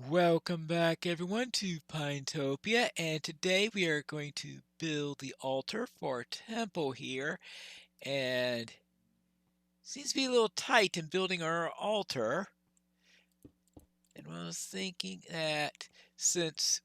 Welcome back everyone to Pinetopia, and today we are going to build the altar for our temple here, and seems to be a little tight in building our altar. And I was thinking that since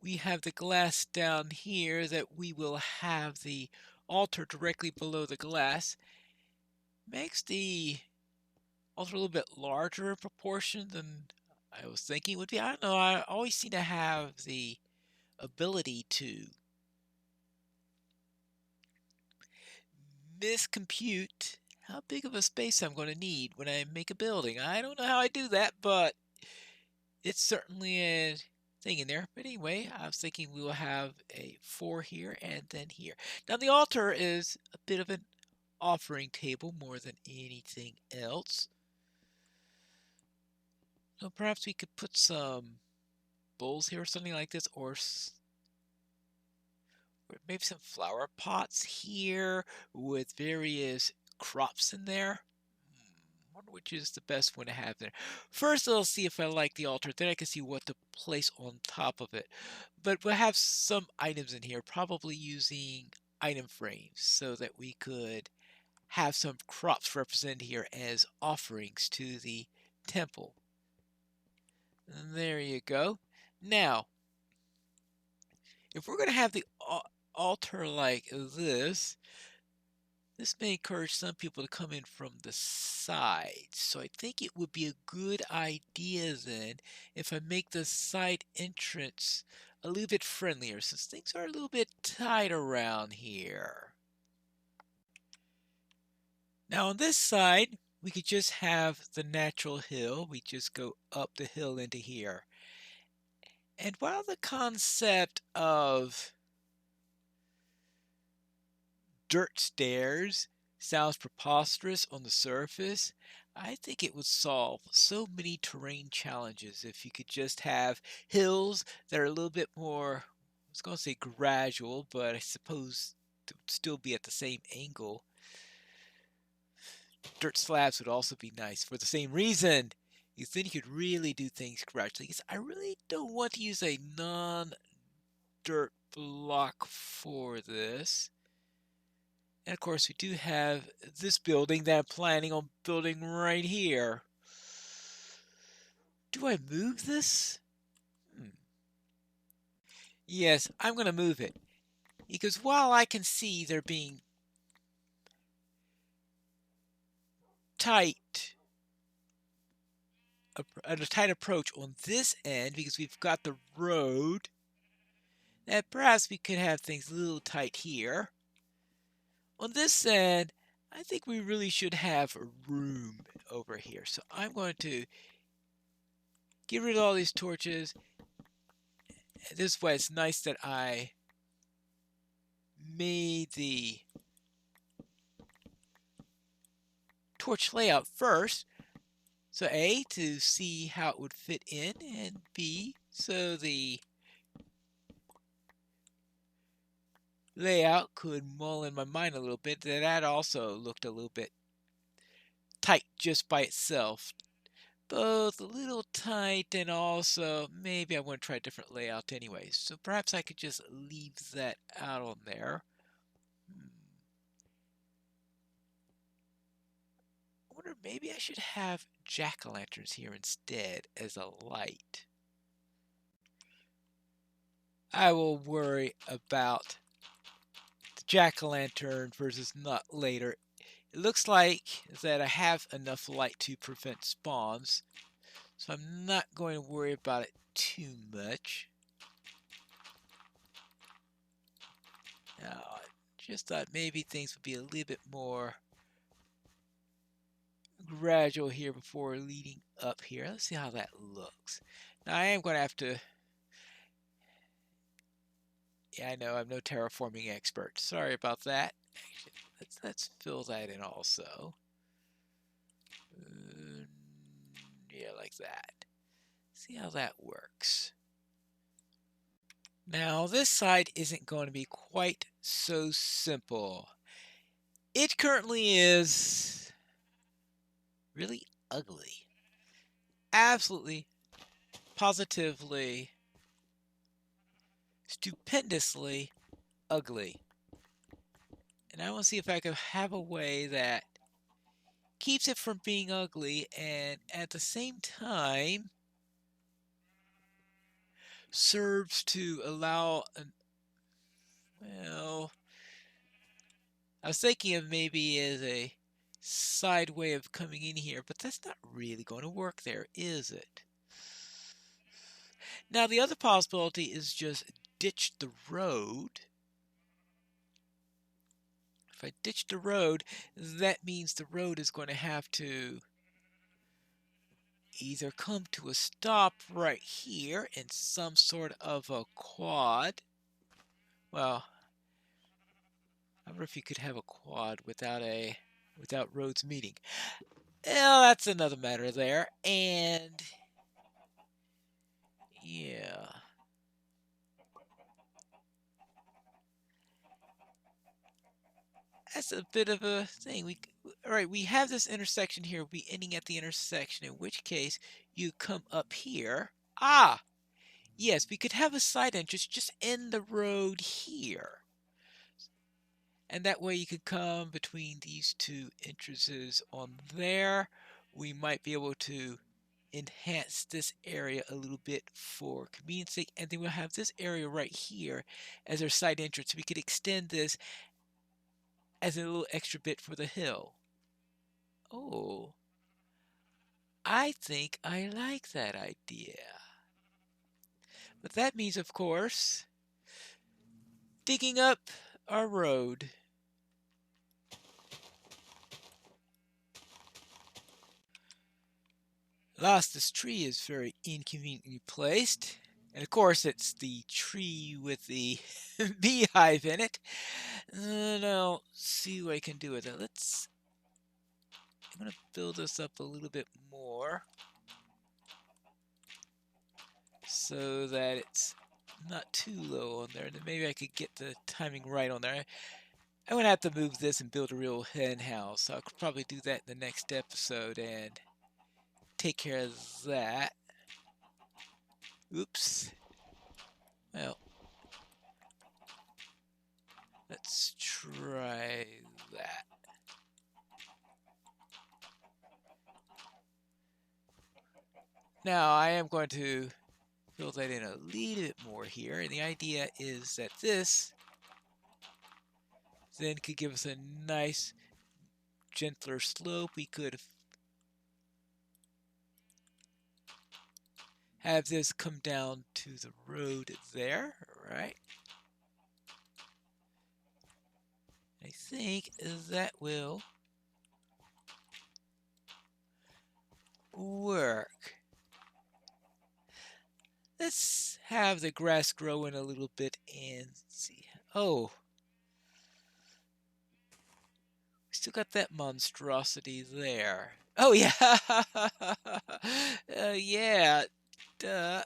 we have the glass down here, that we will have the altar directly below the glass. Makes the altar a little bit larger in proportion than I was thinking it would be. I don't know, I always seem to have the ability to miscompute how big of a space I'm going to need when I make a building. I don't know how I do that, but it's certainly a thing in there. But anyway, I was thinking we will have a 4 here and then here. Now the altar is a bit of an offering table more than anything else. So perhaps we could put some bowls here or something like this, or maybe some flower pots here with various crops in there. Wonder which is the best one to have there. First, I'll see if I like the altar. Then I can see what to place on top of it. But we'll have some items in here, probably using item frames so that we could have some crops represented here as offerings to the temple. And there you go. Now, if we're going to have the altar like this may encourage some people to come in from the side. So I think it would be a good idea then if I make the side entrance a little bit friendlier, since things are a little bit tight around here. Now on this side, we could just have the natural hill. We just go up the hill into here. And while the concept of dirt stairs sounds preposterous on the surface, I think it would solve so many terrain challenges if you could just have hills that are a little bit more, I was going to say gradual, but I suppose it would still be at the same angle. Dirt slabs would also be nice for the same reason. Because then you could really do things gradually. Because I really don't want to use a non-dirt block for this. And of course, we do have this building that I'm planning on building right here. Do I move this? Yes, I'm going to move it. Because while I can see there being a tight approach on this end, because we've got the road, that perhaps we could have things a little tight here. On this end, I think we really should have room over here. So I'm going to get rid of all these torches. This way, it's nice that I made the torch layout first. So A, to see how it would fit in, and B, so the layout could mull in my mind a little bit. That also looked a little bit tight just by itself. Both a little tight, and also maybe I want to try a different layout anyways. So perhaps I could just leave that out on there. I wonder, maybe I should have jack-o'-lanterns here instead as a light. I will worry about the jack-o'-lantern versus not later. It looks like that I have enough light to prevent spawns, so I'm not going to worry about it too much. Now, I just thought maybe things would be a little bit more gradual here before leading up here. Let's see how that looks. Now, I am going to have to... Yeah, I know I'm no terraforming expert. Sorry about that. Actually, let's fill that in also. Yeah, like that. See how that works. Now, this side isn't going to be quite so simple. It currently is really ugly. Absolutely positively, stupendously ugly. And I want to see if I can have a way that keeps it from being ugly and at the same time serves to allow an, well, I was thinking of maybe as a side way of coming in here, but that's not really going to work there, is it? Now, the other possibility is just ditch the road. If I ditch the road, that means the road is going to have to either come to a stop right here in some sort of a quad. Well, I wonder if you could have a quad without roads meeting. Well, that's another matter there. And yeah. That's a bit of a thing. All right, we have this intersection here. We'll be ending at the intersection, in which case you come up here. Ah, yes, we could have a side entrance just in the road here. And that way you could come between these two entrances on there. We might be able to enhance this area a little bit for convenience sake. And then we'll have this area right here as our side entrance. We could extend this as a little extra bit for the hill. Oh, I think I like that idea. But that means, of course, digging up our road. Alas, this tree is very inconveniently placed. And of course, it's the tree with the beehive in it. And I'll see what I can do with it. I'm going to build this up a little bit more so that it's not too low on there. And then maybe I could get the timing right on there. I'm going to have to move this and build a real hen house. So I'll probably do that in the next episode and take care of that. Oops. Well, let's try that. Now I am going to fill that in a little bit more here. And the idea is that this then could give us a nice, gentler slope. We could have this come down to the road there, right? I think that will work. Let's have the grass grow in a little bit and see. Oh, we still got that monstrosity there. Oh, yeah. Yeah. Duh.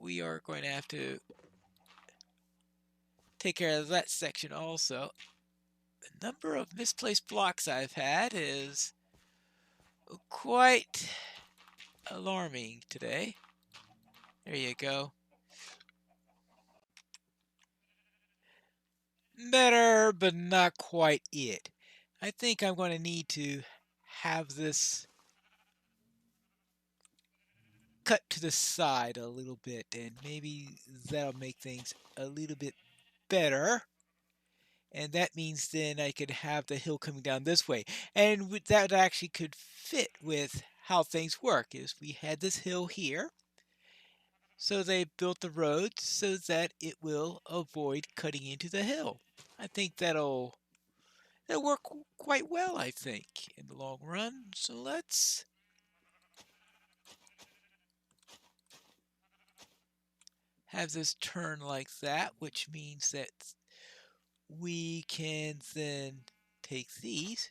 We are going to have to take care of that section also. The number of misplaced blocks I've had is quite alarming today. There you go. Better, but not quite it. I think I'm going to need to have this cut to the side a little bit, and maybe that'll make things a little bit better. And that means then I could have the hill coming down this way. And that actually could fit with how things work, is we had this hill here. So they built the road so that it will avoid cutting into the hill. I think that'll work quite well, I think, in the long run. So let's have this turn like that, which means that we can then take these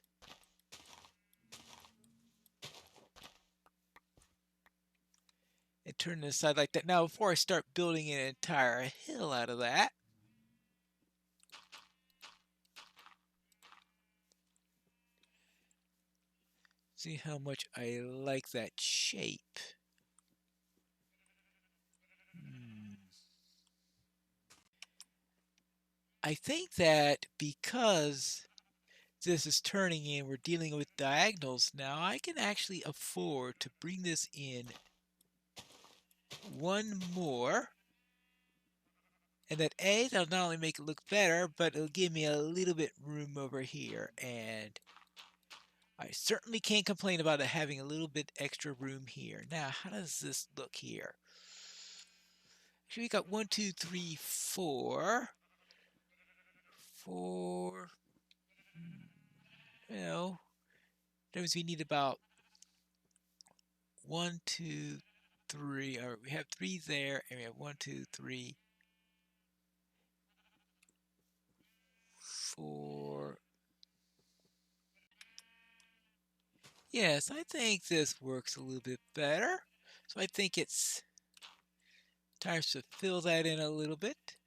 and turn this side like that. Now, before I start building an entire hill out of that, See how much I like that shape. I think that because this is turning and we're dealing with diagonals now, I can actually afford to bring this in one more. And that'll not only make it look better, but it'll give me a little bit room over here. And I certainly can't complain about it having a little bit extra room here. Now, how does this look here? Actually, we got 1, 2, 3, 4. 4. Well, that means we need about 1, 2, 3. Or we have 3 there, and we have 1, 2, 3, 4. Yes, I think this works a little bit better. So I think it's time to fill that in a little bit.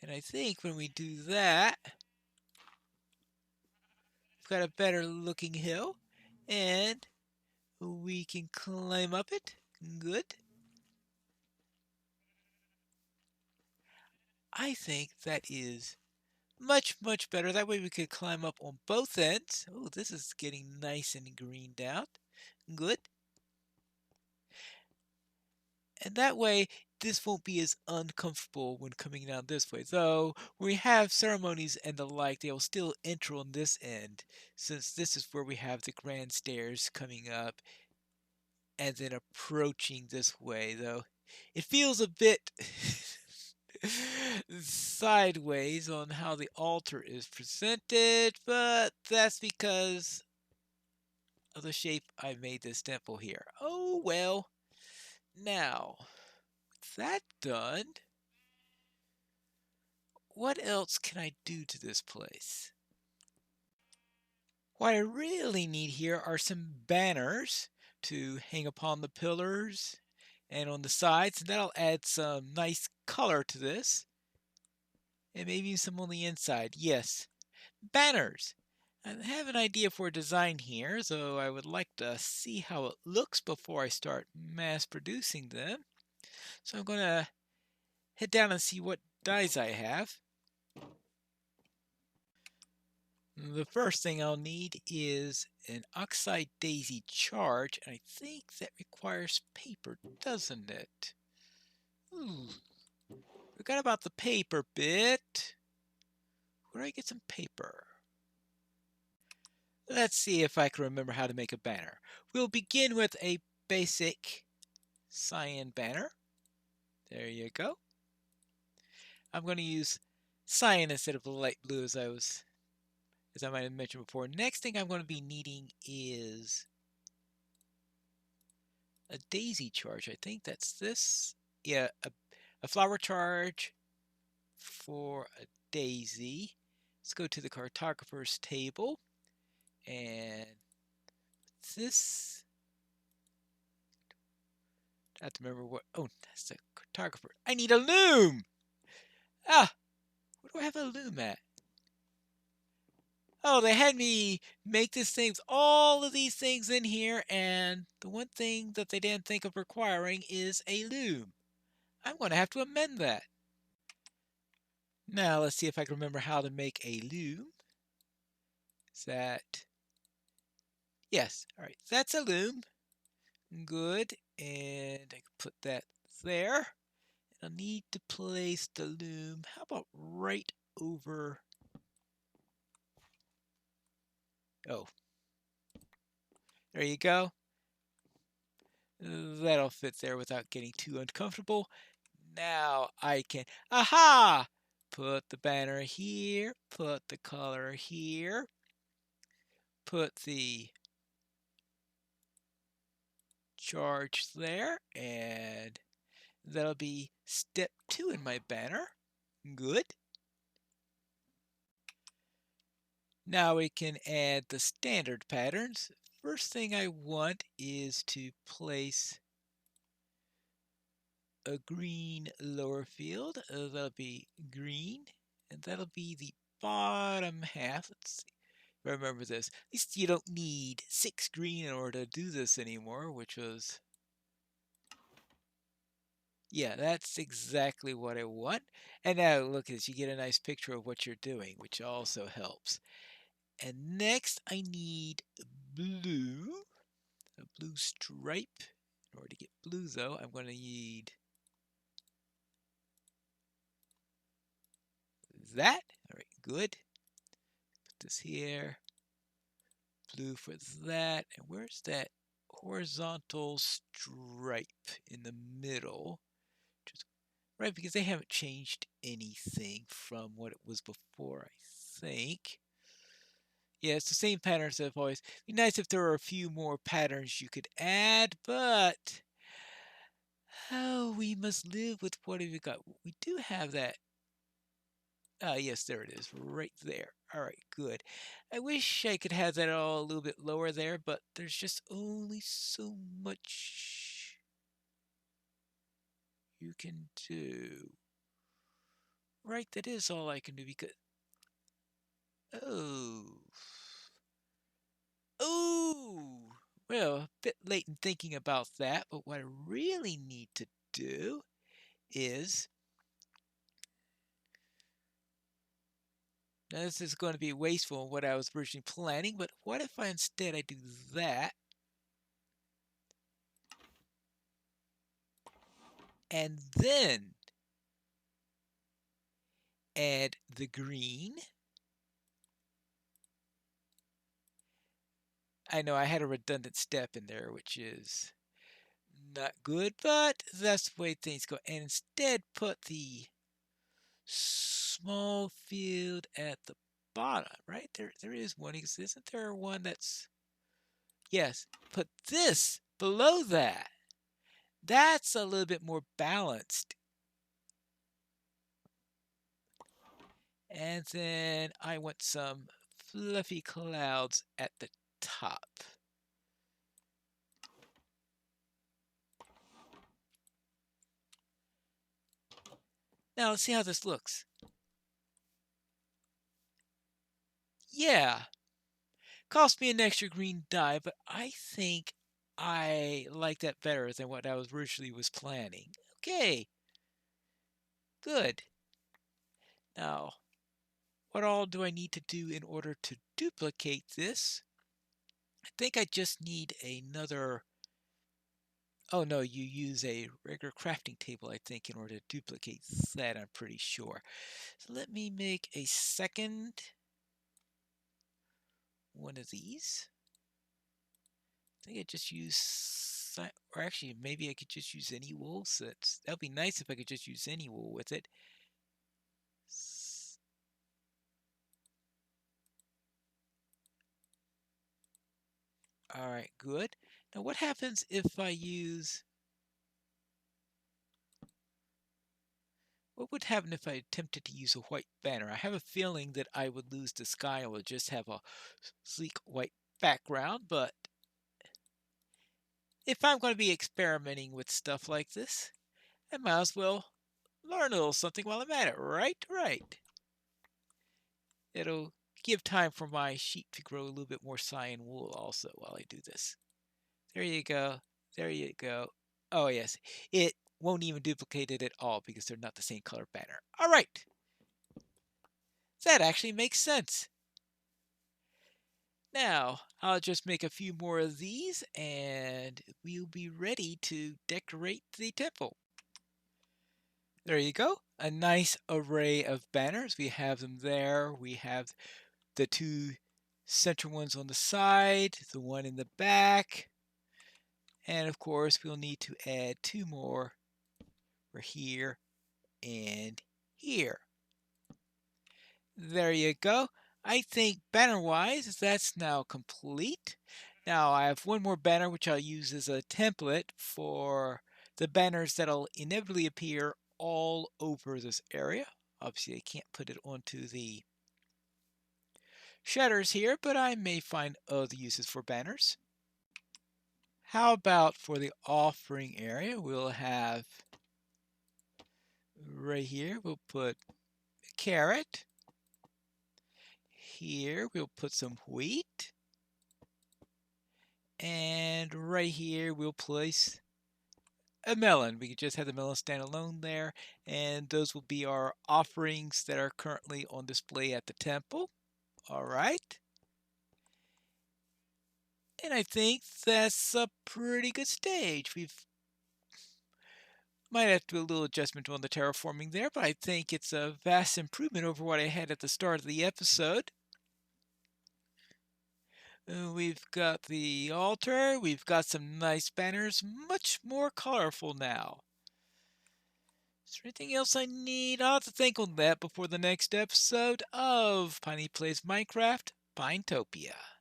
And I think when we do that, we've got a better looking hill. And we can climb up it. Good. I think that is much, much better. That way we could climb up on both ends. Oh, this is getting nice and greened out. Good. And that way, this won't be as uncomfortable when coming down this way. Though, when we have ceremonies and the like, they will still enter on this end, since this is where we have the grand stairs coming up and then approaching this way, though. It feels a bit sideways on how the altar is presented, but that's because of the shape I made this temple here. Oh well. Now, with that done, what else can I do to this place? What I really need here are some banners to hang upon the pillars and on the sides, and that'll add some nice color to this. And maybe some on the inside. Yes, banners. I have an idea for a design here, so I would like to see how it looks before I start mass producing them. So I'm going to head down and see what dies I have. The first thing I'll need is an oxide daisy charge, and I think that requires paper, doesn't it? Ooh, forgot about the paper bit. Where do I get some paper? Let's see if I can remember how to make a banner. We'll begin with a basic cyan banner. There you go. I'm going to use cyan instead of the light blue as I might have mentioned before. Next thing I'm going to be needing is a daisy charge. I think that's this. Yeah, a flower charge for a daisy. Let's go to the cartographer's table. And this, I have to remember what, oh, that's the cartographer. I need a loom! Ah, where do I have a loom at? Oh, they had me make all of these things in here, and the one thing that they didn't think of requiring is a loom. I'm going to have to amend that. Now, let's see if I can remember how to make a loom. Is that... Yes, all right, that's a loom. Good, and I can put that there. I'll need to place the loom, how about right over... Oh, there you go. That'll fit there without getting too uncomfortable. Now I can, aha! Put the banner here, put the color here, put the charge there, and that'll be step 2 in my banner. Good. Now we can add the standard patterns. First thing I want is to place a green lower field. That'll be green, and that'll be the bottom half. Let's see. Remember this. At least you don't need 6 green in order to do this anymore, which was... Yeah, that's exactly what I want. And now look at this. You get a nice picture of what you're doing, which also helps. And next I need blue. A blue stripe. In order to get blue though, I'm going to need that. All right, good. Put this here. Blue for that. And where's that horizontal stripe in the middle? Just, right, because they haven't changed anything from what it was before, I think. Yeah, it's the same patterns as always. It'd be nice if there were a few more patterns you could add, but oh, we must live with what we got. We do have that. Ah, yes, there it is, right there. All right, good. I wish I could have that all a little bit lower there, but there's just only so much you can do. Right, that is all I can do because... Oh. Oh! Well, a bit late in thinking about that, but what I really need to do is... Now, this is going to be wasteful in what I was originally planning, but what if I instead I do that? And then add the green. I know I had a redundant step in there, which is not good, but that's the way things go. And instead put the small field at the bottom, right? There is one. Isn't there one that's... Yes, put this below that. That's a little bit more balanced. And then I want some fluffy clouds at the top. Now let's see how this looks. Yeah, cost me an extra green die, but I think I like that better than what I was originally was planning. Okay, good. Now, what all do I need to do in order to duplicate this? I think I just need another... Oh no, you use a regular crafting table, I think, in order to duplicate that, I'm pretty sure. So let me make a second one of these. I think I just use, or actually maybe I could just use any wool. So that'd be nice if I could just use any wool with it. All right, good. Now what happens if I use... What would happen if I attempted to use a white banner? I have a feeling that I would lose the sky and would just have a sleek white background, but if I'm going to be experimenting with stuff like this, I might as well learn a little something while I'm at it, right? Right. It'll give time for my sheep to grow a little bit more cyan wool also while I do this. There you go. There you go. Oh, yes. It won't even duplicate it at all because they're not the same color banner. All right. That actually makes sense. Now, I'll just make a few more of these and we'll be ready to decorate the temple. There you go. A nice array of banners. We have them there. We have the two center ones on the side, the one in the back, and of course we'll need to add two more for here and here. There you go. I think banner-wise, that's now complete. Now I have one more banner which I'll use as a template for the banners that'll inevitably appear all over this area. Obviously I can't put it onto the shutters here, but I may find other uses for banners. How about for the offering area? We'll have right here, we'll put a carrot. here, we'll put some wheat. And right here, we'll place a melon. We could just have the melon stand alone there. And those will be our offerings that are currently on display at the temple. All right. And I think that's a pretty good stage. We've might have to do a little adjustment on the terraforming there, but I think it's a vast improvement over what I had at the start of the episode. We've got the altar. We've got some nice banners, much more colorful now. Is there anything else I need? I'll have to think on that before the next episode of Piney Plays Minecraft, Pinetopia.